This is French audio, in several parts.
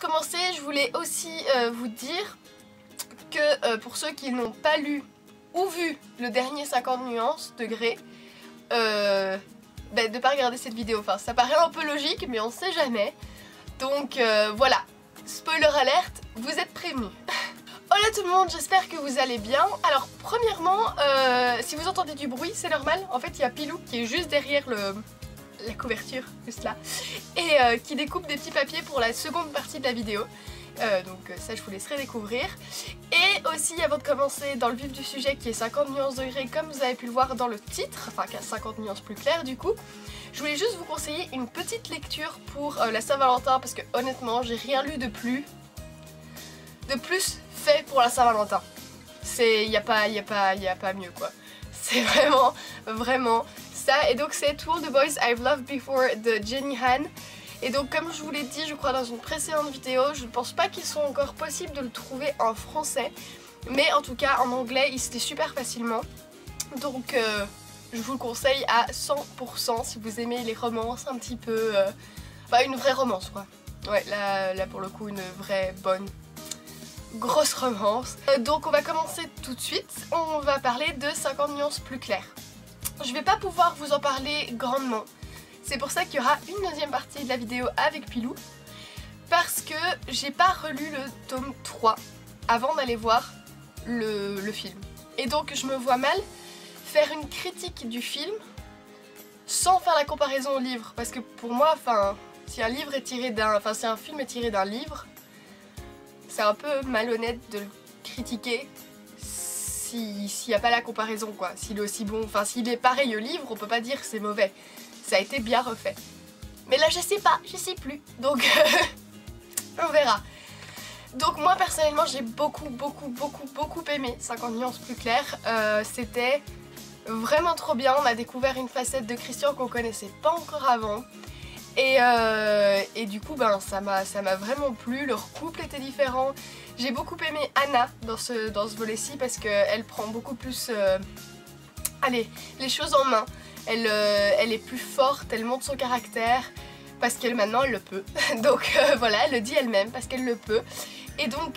commencer, je voulais aussi vous dire que pour ceux qui n'ont pas lu ou vu le dernier 50 nuances degrés, de ne pas regarder cette vidéo. Enfin, ça paraît un peu logique, mais on sait jamais. Donc voilà, spoiler alerte, vous êtes prévenus. Hola tout le monde, j'espère que vous allez bien. Alors premièrement, si vous entendez du bruit, c'est normal. En fait, il y a Pilou qui est juste derrière la couverture, juste là, et qui découpe des petits papiers pour la seconde partie de la vidéo. Donc ça je vous laisserai découvrir. Et aussi avant de commencer dans le vif du sujet qui est 50 nuances degrés comme vous avez pu le voir dans le titre, enfin qui a 50 nuances plus claires du coup, je voulais juste vous conseiller une petite lecture pour la Saint-Valentin parce que honnêtement j'ai rien lu de plus fait pour la Saint-Valentin. Il n'y a pas mieux quoi. C'est vraiment ça. Et donc c'est To All the Boys I've Loved Before de Jenny Han. Et donc comme je vous l'ai dit je crois dans une précédente vidéo, je ne pense pas qu'il soit encore possible de le trouver en français. Mais en tout cas en anglais il se lit super facilement. Donc je vous le conseille à 100% si vous aimez les romances un petit peu... Enfin une vraie romance quoi. Ouais là pour le coup une vraie bonne grosse romance. Donc on va commencer tout de suite. On va parler de 50 nuances plus claires. Je vais pas pouvoir vous en parler grandement. C'est pour ça qu'il y aura une deuxième partie de la vidéo avec Pilou. Parce que j'ai pas relu le tome 3 avant d'aller voir le film. Et donc je me vois mal faire une critique du film sans faire la comparaison au livre. Parce que pour moi, enfin, si un film est tiré d'un livre, c'est un peu malhonnête de le critiquer s'il n'y a pas la comparaison quoi. S'il est aussi bon, enfin s'il est pareil au livre, on peut pas dire que c'est mauvais. Ça a été bien refait. Mais là je sais pas, je sais plus. Donc on verra. Donc moi personnellement j'ai beaucoup aimé 50 nuances plus claires. C'était vraiment trop bien. On a découvert une facette de Christian qu'on connaissait pas encore avant. Et du coup ben ça m'a vraiment plu. Leur couple était différent. J'ai beaucoup aimé Anna dans ce volet-ci parce qu'elle prend beaucoup plus les choses en main. Elle est plus forte, elle montre son caractère parce qu'elle maintenant elle le peut. Donc voilà, elle le dit elle-même parce qu'elle le peut. Et donc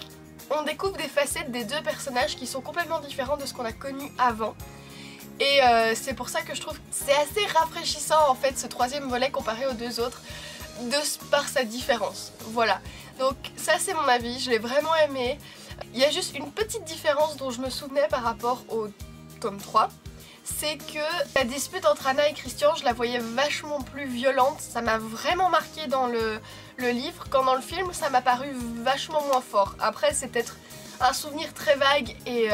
on découvre des facettes des deux personnages qui sont complètement différents de ce qu'on a connu avant. Et c'est pour ça que je trouve que c'est assez rafraîchissant en fait ce troisième volet comparé aux deux autres par sa différence. Voilà, donc ça c'est mon avis, je l'ai vraiment aimé. Il y a juste une petite différence dont je me souvenais par rapport au tome 3. C'est que la dispute entre Anna et Christian, je la voyais vachement plus violente. Ça m'a vraiment marqué dans le livre, quand dans le film ça m'a paru vachement moins fort. Après c'est peut-être un souvenir très vague et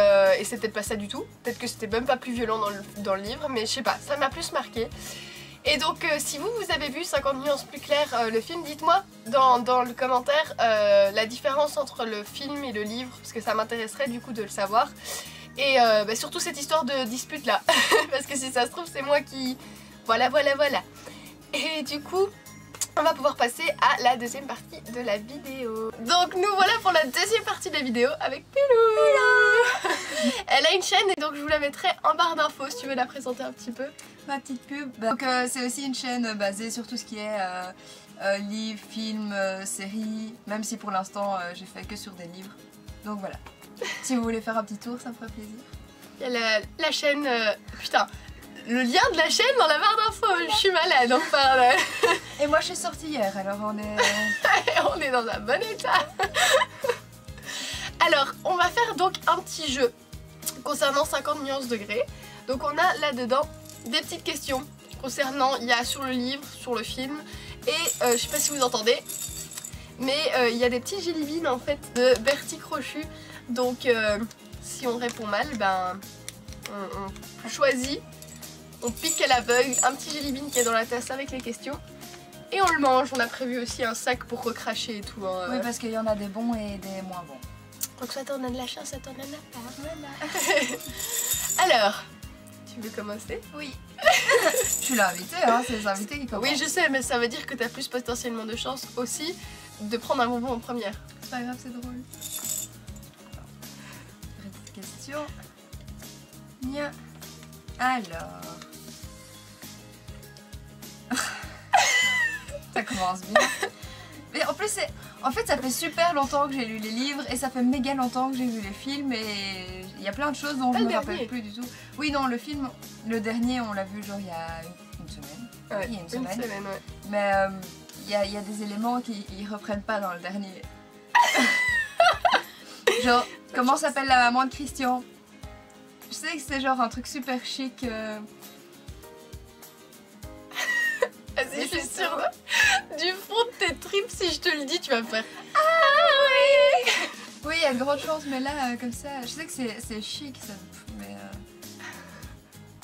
c'est peut-être pas ça du tout. Peut-être que c'était même pas plus violent dans le livre, mais je sais pas, ça m'a plus marqué. Et donc si vous avez vu 50 nuances plus claires le film, dites-moi dans le commentaire la différence entre le film et le livre, parce que ça m'intéresserait du coup de le savoir. Et surtout cette histoire de dispute là, parce que si ça se trouve c'est moi qui... Voilà. Et du coup, on va pouvoir passer à la deuxième partie de la vidéo. Donc nous voilà pour la deuxième partie de la vidéo avec Pilou. Elle a une chaîne et donc je vous la mettrai en barre d'infos si tu veux la présenter un petit peu. Ma petite pub. Donc c'est aussi une chaîne basée sur tout ce qui est livres, films, séries, même si pour l'instant j'ai fait que sur des livres. Donc voilà. Si vous voulez faire un petit tour, ça me ferait plaisir. Il y a la chaîne... putain, le lien de la chaîne dans la barre d'infos. Je suis malade, enfin... Et moi je suis sortie hier, alors on est... on est dans un bon état. Alors, on va faire donc un petit jeu concernant 50 nuances degrés. Donc on a là-dedans des petites questions concernant... Il y a sur le livre, sur le film, et je sais pas si vous entendez, mais il y a des petits jelly beans en fait de Bertie Crochu. Donc si on répond mal, ben on choisit, on pique à l'aveugle un petit jelly bean qui est dans la tasse avec les questions et on le mange. On a prévu aussi un sac pour recracher et tout. Hein. Oui, parce qu'il y en a des bons et des moins bons. Donc soit t'en as de la chance, soit t'en as pas. Voilà. Alors, tu veux commencer? Oui. Je suis l'invitée, hein, c'est les invités qui commencent. Oui, je sais, mais ça veut dire que t'as plus potentiellement de chance aussi de prendre un bonbon en première. C'est pas grave, c'est drôle. Question. Nia. Alors. Ça commence bien. Mais en plus, en fait, ça fait super longtemps que j'ai lu les livres et ça fait méga longtemps que j'ai vu les films et il y a plein de choses dont je le me dernier. rappelle plus du tout. Oui, non, le film, le dernier, on l'a vu genre il y a une semaine. Ouais, Il y a une semaine. ouais. Mais il y a des éléments qui ils reprennent pas dans le dernier. Genre, comment s'appelle la maman de Christian? Je sais que c'est genre un truc super chic. Vas-y, je suis sûre. Du fond de tes tripes, si je te le dis, tu vas me faire. Oui, il y a de grandes chances, mais là, comme ça, je sais que c'est chic, ça, mais...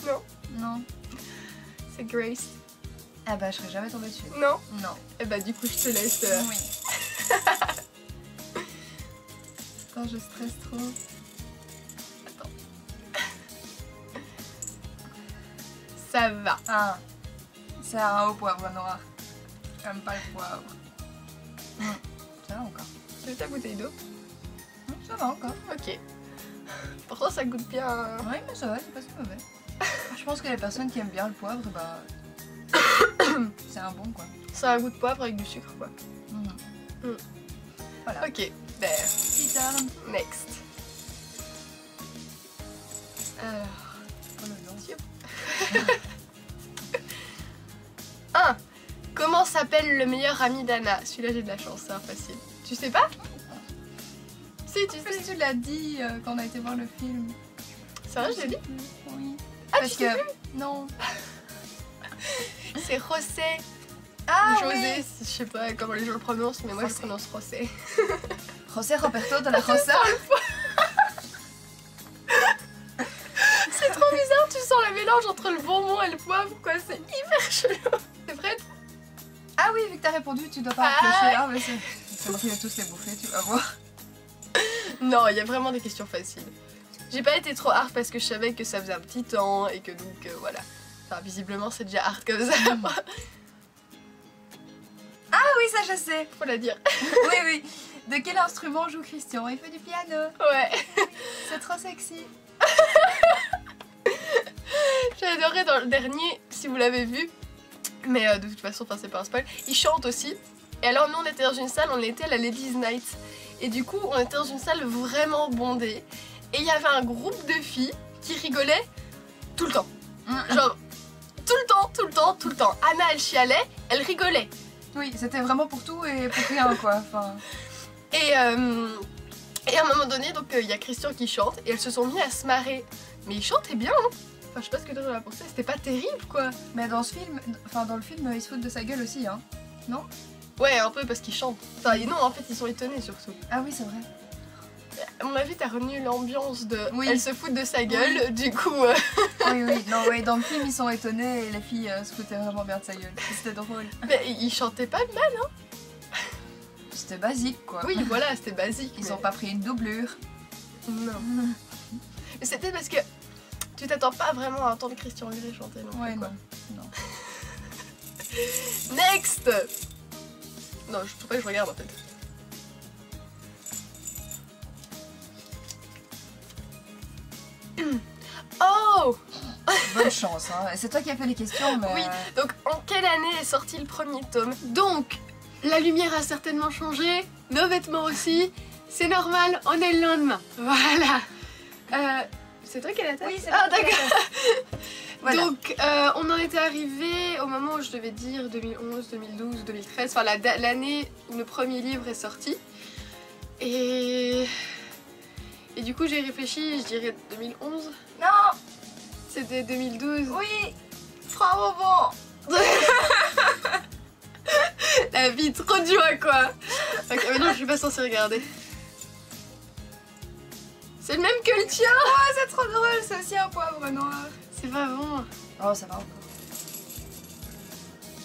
Non. Non. C'est Grace. Ah bah, je serais jamais tombée dessus. Non. Non. Et bah, du coup, je te laisse. Oui. Quand je stresse trop... Attends. Ça va. Ah. C'est un haut poivre noir. J'aime pas le poivre. Ça va encore. Tu veux ta bouteille d'eau? Ça va encore. Ok. Pourtant, ça goûte bien. Oui, mais ça va, c'est pas si mauvais. Je pense que les personnes qui aiment bien le poivre, bah... c'est un bon, quoi. C'est un goût de poivre avec du sucre, quoi. Voilà. Ok. Ben, Petit turn. next. Alors. Oh, le nom. 1. Comment s'appelle le meilleur ami d'Anna? Celui-là, j'ai de la chance, c'est facile. Tu sais pas? Si, tu En plus, sais. tu l'as dit quand on a été voir le film. C'est vrai, je l'ai dit? Oui. Ah, Parce tu sais que... Non. C'est José. Ah José, oui. je sais pas comment les gens le prononcent, mais moi je José. prononce José. José Roberto de la Rosa. C'est trop bizarre, tu sens le mélange entre le bonbon et le poivre, quoi. C'est hyper chelou. T'es prête? Ah oui, vu que t'as répondu, tu dois pas réfléchir. Ah, mais c'est moi qui vais tous les bouffer, tu vas voir. Non, il y a vraiment des questions faciles. J'ai pas été trop hard parce que je savais que ça faisait un petit temps et que donc voilà. Enfin, visiblement c'est déjà hard comme ça. Ah oui, ça je sais. Faut la dire. Oui, oui. De quel instrument joue Christian? Il fait du piano. Ouais. C'est trop sexy. J'ai adoré dans le dernier, si vous l'avez vu. Mais de toute façon, c'est pas un spoil. Il chante aussi. Et alors nous on était dans une salle, on était à la Ladies Night. Et du coup on était dans une salle vraiment bondée. Et il y avait un groupe de filles qui rigolaient tout le temps. Genre tout le temps. Anna elle chialait, elle rigolait. Oui, c'était vraiment pour tout et pour rien, quoi. Enfin... Et à un moment donné, donc il y a Christian qui chante et elles se sont mis à se marrer. Mais il chantait bien, hein. Enfin, je sais pas ce que toi t'en as pensé, c'était pas terrible quoi. Mais dans ce film, enfin dans le film, ils se foutent de sa gueule aussi, hein. Non? Ouais, un peu parce qu'ils chantent. Enfin, non, en fait, ils sont étonnés surtout. Ah oui, c'est vrai. À mon avis, t'as retenu l'ambiance de. Oui. Elle se fout de sa gueule, Oui. du coup. Oui, oui, non, oui, dans le film, ils sont étonnés et les filles se foutaient vraiment bien de sa gueule. C'était drôle. Mais ils chantaient pas mal. C'était basique, quoi. Oui, voilà, c'était basique. Ils mais- ont pas pris une doublure. Non. Mais c'est peut-être parce que tu t'attends pas vraiment à entendre Christian Grey chanter non plus, Ouais, quoi. non. Next. Non, je trouve pas que je regarde en fait. Oh! Bonne chance, hein. C'est toi qui as fait les questions, mais... Oui, donc en quelle année est sorti le premier tome? Donc, la lumière a certainement changé, nos vêtements aussi, c'est normal, on est le lendemain. Voilà. C'est toi qui as la tête? Oui, c'est Ah moi qui ai la d'accord. Voilà. Donc, on en était arrivé au moment où je devais dire 2011, 2012, 2013, enfin l'année où le premier livre est sorti. Et du coup j'ai réfléchi, je dirais 2011. Non. C'était 2012. Oui. Bravo, bon. La vie, trop de joie quoi. Ok, mais non, je suis pas censée regarder. C'est le même que le tien. Ah, c'est trop drôle, c'est aussi un poivre noir. C'est pas bon. Oh, ça va encore.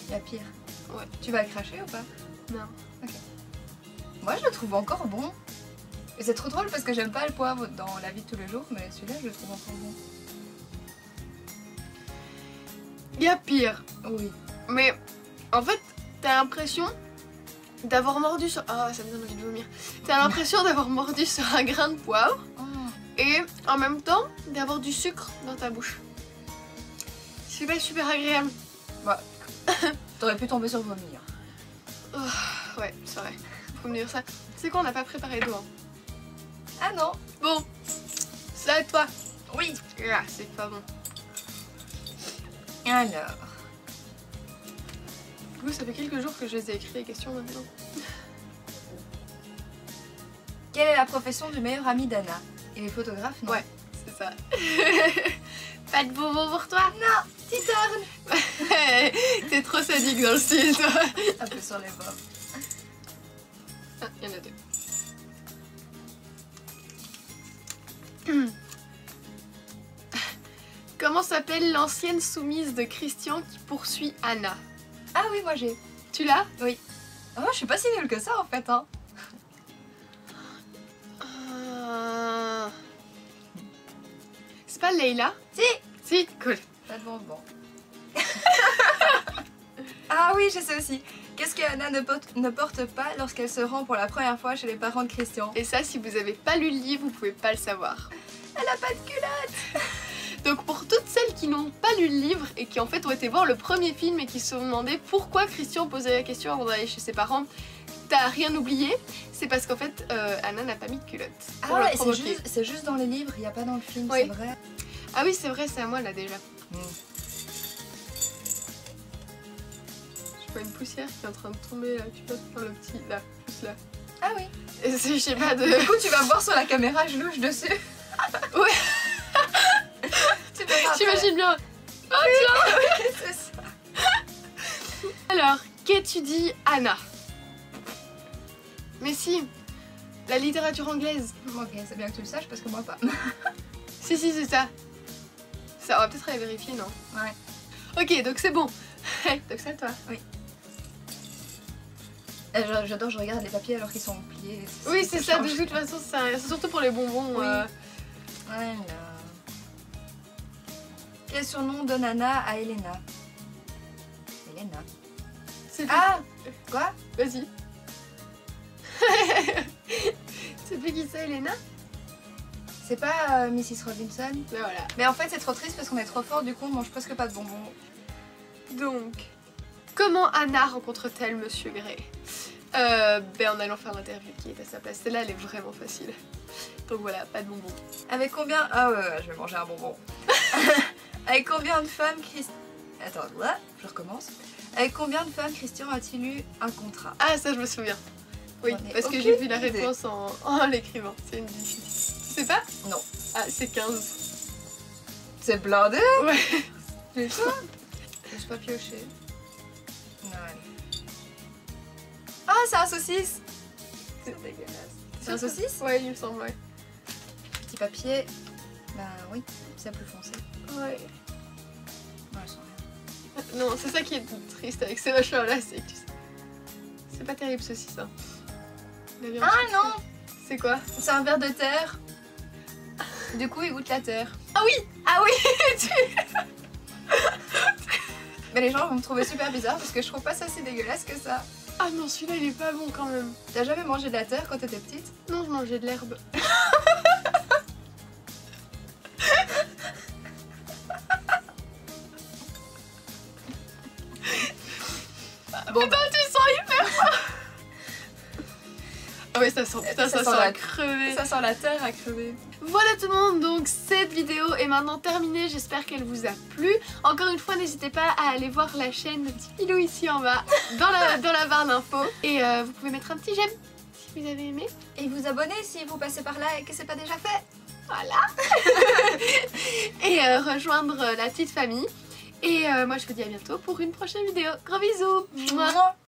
Il y a pire. Ouais. Tu vas le cracher ou pas? Non. Moi, je le trouve encore bon. Et c'est trop drôle parce que j'aime pas le poivre dans la vie de tous les jours, mais celui-là, je le trouve encore bon. Il y a pire. Oui. Mais en fait, t'as l'impression d'avoir mordu sur... Ah, ça me donne envie de vomir. T'as l'impression d'avoir mordu sur un grain de poivre et en même temps d'avoir du sucre dans ta bouche. C'est pas super agréable. Bah, t'aurais pu tomber sur le vomi. Oh. ouais, c'est vrai. Faut me dire ça. C'est quoi, on n'a pas préparé d'eau. Hein. Ah non. Bon, c'est à toi. Oui. Ah, c'est pas bon. Alors. Du coup, ça fait quelques jours que je les ai écrits les questions maintenant. Quelle est la profession du meilleur ami d'Anna? Il est photographe, non? Ouais, c'est ça. Pas de bonbons pour toi? Non, titerne. T'es trop sadique dans le style, toi. Un peu sur les bords. Ah, il y en a deux. Comment s'appelle l'ancienne soumise de Christian qui poursuit Anna? Ah oui, moi j'ai. Tu l'as? Oui. Oh, je suis pas si nulle que ça en fait, hein. C'est pas Leila? Si. Si, cool. Pas de bonbons. Ah oui, je sais aussi. Qu'est-ce que Anna ne porte pas lorsqu'elle se rend pour la première fois chez les parents de Christian? Et ça, si vous avez pas lu le livre, vous pouvez pas le savoir. Elle a pas de culotte. Donc pour toutes celles qui n'ont pas lu le livre et qui en fait ont été voir le premier film et qui se sont demandé pourquoi Christian posait la question avant d'aller chez ses parents, t'as rien oublié, c'est parce qu'en fait Anna n'a pas mis de culotte. Ah pour le ouais, provoquer. c'est juste dans les livres, il n'y a pas dans le film, Oui. c'est vrai. Ah oui, c'est vrai, c'est à moi là déjà. Je vois une poussière qui est en train de tomber là, tu vois, dans le petit, là, juste là. Ah oui. Et je sais pas de... Du coup, tu vas voir sur la caméra, je louche dessus. Ouais. J'imagine bien. Oh tiens. Oui, c'est ça. Alors, qu'étudie Anna? Mais si, la littérature anglaise. Ok, c'est bien que tu le saches parce que moi pas. Si, si, c'est ça. Ça, on va peut-être aller vérifier, non? Ouais. Ok, donc c'est bon. Donc c'est à toi. Oui. J'adore, je regarde les papiers alors qu'ils sont pliés. Oui, c'est ça, de toute façon, c'est surtout pour les bonbons. Oui. Voilà. Quel surnom donne Anna à Elena? Elena. C'est Ah! Quoi? Vas-y. C'est plus qui c'est, Elena? C'est pas Mrs. Robinson? Ben voilà. Mais en fait, c'est trop triste parce qu'on est trop fort, du coup, on mange presque pas de bonbons. Donc, comment Anna rencontre-t-elle Monsieur Gray? Ben en allant faire l'interview qui est à sa place. Celle-là, elle est vraiment facile. Donc voilà, pas de bonbons. Avec combien... Ah ouais, je vais manger un bonbon. Avec combien de femmes Christian... Attends, là, je recommence. Avec combien de femmes Christian a-t-il eu un contrat? Ah, ça je me souviens. Oui, J'en ai parce que aucune j'ai vu la idée. réponse en l'écrivant. C'est une difficile. Tu sais pas? Non. Ah, c'est 15. C'est blindé? Ouais. C'est ça? Je suis pas pioché. Ouais. Ah, c'est un saucisse! C'est dégueulasse. C'est un saucisse? Ouais, il me semble, ouais. Petit papier. Bah oui, c'est plus foncé. Ouais. Non, elles sont rien. Non, c'est ça qui est triste avec ces machins-là, c'est que tu sais. C'est pas terrible ceci, ça. Ah non! C'est quoi? C'est un ver de terre. Du coup, il goûte la terre. Ah oui! Ah oui! Mais les gens vont me trouver super bizarre parce que je trouve pas ça si dégueulasse que ça. Ah non, celui-là, il est pas bon quand même. T'as jamais mangé de la terre quand t'étais petite? Non, je mangeais de l'herbe. Bon, putain, tu sens hyper fort. Ah ouais, ça sent, putain, ça sent la à crever. Ça sent la terre à crever. Voilà tout le monde, donc cette vidéo est maintenant terminée, j'espère qu'elle vous a plu. Encore une fois, n'hésitez pas à aller voir la chaîne de Petit Pilou ici en bas, dans la barre d'infos. Et vous pouvez mettre un petit j'aime si vous avez aimé. Et vous abonner si vous passez par là et que c'est pas déjà fait. Voilà. Et rejoindre la petite famille. Et moi je vous dis à bientôt pour une prochaine vidéo. Gros bisous. Mouah.